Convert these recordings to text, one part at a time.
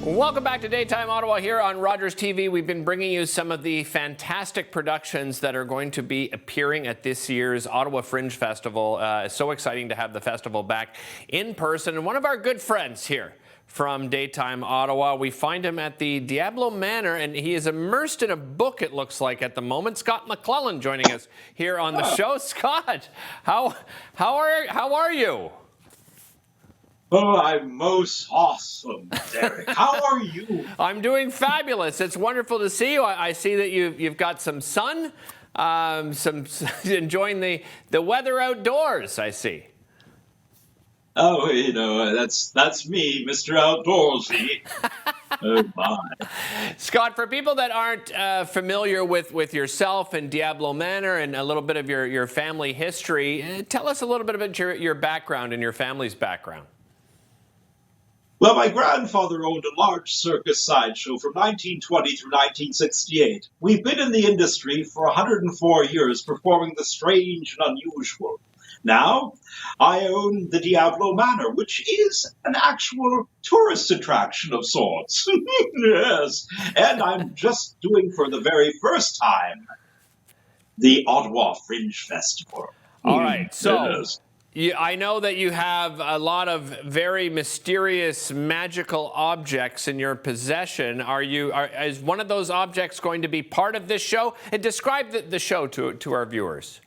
Welcome back to Daytime Ottawa here on Rogers TV. We've been bringing you some of the fantastic productions that are going to be appearing at this year's Ottawa Fringe Festival. It's so exciting to have the festival back in person. And one of our good friends here from Daytime Ottawa, we find him at the Diablo Manor, and he is immersed in a book, it looks like, at the moment. Scott McClellan joining us here on the show. Scott, how are you? Oh, I'm most awesome, Derek. How are you? I'm doing fabulous. It's wonderful to see you. I see that you've got some sun, enjoying the weather outdoors, I see. Oh, that's me, Mr. Outdoorsy. Oh, my. Scott, for people that aren't familiar with yourself and Diablo Manor and a little bit of your family history, tell us a little bit about your background and your family's background. Well, my grandfather owned a large circus sideshow from 1920 through 1968. We've been in the industry for 104 years performing the strange and unusual. Now, I own the Diablo Manor, which is an actual tourist attraction of sorts. Yes, and I'm just doing for the very first time the Ottawa Fringe Festival. All right, so... Yes. I know that you have a lot of very mysterious, magical objects in your possession. Is one of those objects going to be part of this show? And describe the show to our viewers.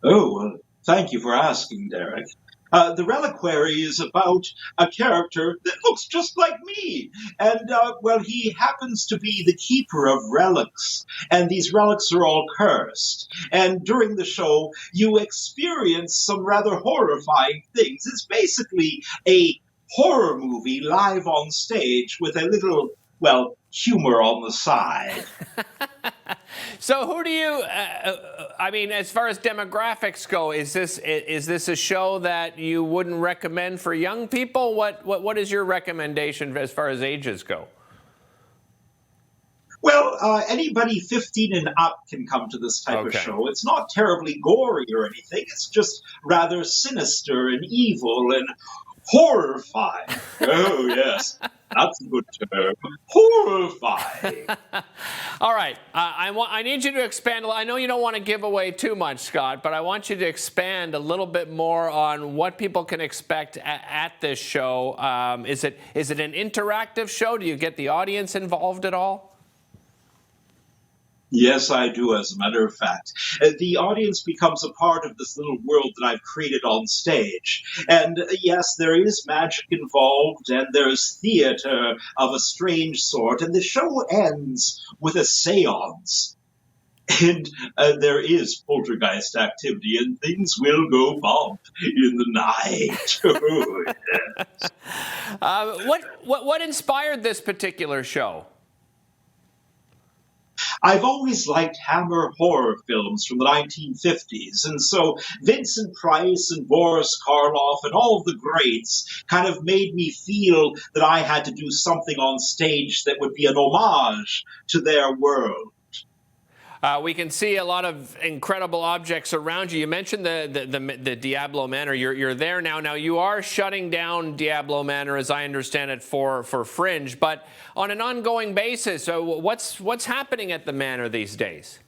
Oh, well, thank you for asking, Derek. The Reliquary is about a character that looks just like me. And, he happens to be the keeper of relics. And these relics are all cursed. And during the show, you experience some rather horrifying things. It's basically a horror movie live on stage with a little, humor on the side. So who do you, as far as demographics go, is this a show that you wouldn't recommend for young people? What is your recommendation as far as ages go? Well, anybody 15 and up can come to this type of show. It's not terribly gory or anything. It's just rather sinister and evil and horrifying. Oh, yes. That's a good term. Horrifying. All right. I need you to expand. I know you don't want to give away too much, Scott, but I want you to expand a little bit more on what people can expect at this show. Is it an interactive show? Do you get the audience involved at all? Yes, I do, as a matter of fact. The audience becomes a part of this little world that I've created on stage. And yes, there is magic involved, and there's theater of a strange sort, and the show ends with a seance. And there is poltergeist activity, and things will go bump in the night. Oh, yes. What inspired this particular show? I've always liked Hammer horror films from the 1950s, and so Vincent Price and Boris Karloff and all of the greats kind of made me feel that I had to do something on stage that would be an homage to their world. We can see a lot of incredible objects around you. You mentioned the Diablo Manor. You're there now. Now, you are shutting down Diablo Manor, as I understand it, for Fringe. But on an ongoing basis, what's happening at the Manor these days?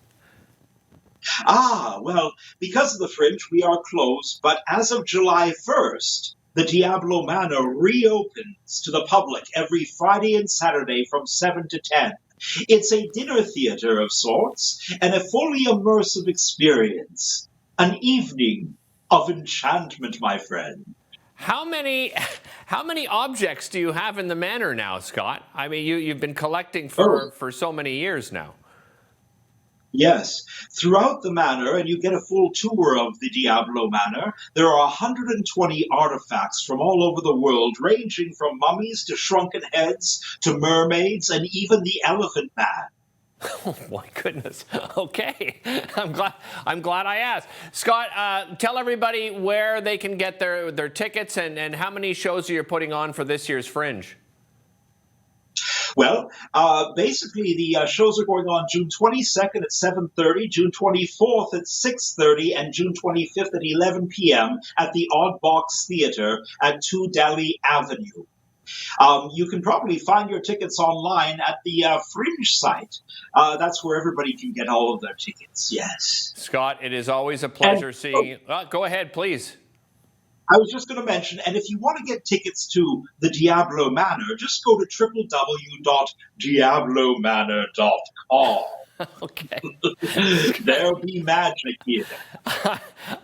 Because of the Fringe, we are closed. But as of July 1st, the Diablo Manor reopens to the public every Friday and Saturday from 7 to 10. It's a dinner theater of sorts, and a fully immersive experience. An evening of enchantment, my friend. How many objects do you have in the Manor now, Scott? I mean, you've been collecting for so many years now. Yes. Throughout the Manor, and you get a full tour of the Diablo Manor, there are 120 artifacts from all over the world, ranging from mummies to shrunken heads to mermaids and even the Elephant Man. Oh, my goodness. Okay. I'm glad I asked. Scott, tell everybody where they can get their tickets and how many shows are you putting on for this year's Fringe? Well, basically, the shows are going on June 22nd at 7:30, June 24th at 6:30, and June 25th at 11 p.m. at the Odd Box Theatre at 2 Daly Avenue. You can probably find your tickets online at the Fringe site. That's where everybody can get all of their tickets. Yes. Scott, it is always a pleasure seeing you. Go ahead, please. I was just going to mention, and if you want to get tickets to the Diablo Manor, just go to www.diablomanor.com. Okay. There'll be magic here.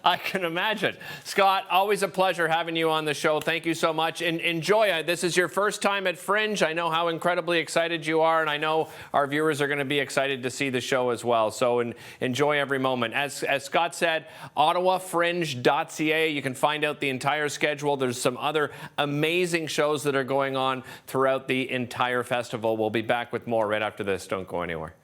I can imagine. Scott, always a pleasure having you on the show. Thank you so much. And enjoy. This is your first time at Fringe. I know how incredibly excited you are, and I know our viewers are going to be excited to see the show as well. So enjoy every moment. As Scott said, ottawafringe.ca. You can find out the entire schedule. There's some other amazing shows that are going on throughout the entire festival. We'll be back with more right after this. Don't go anywhere.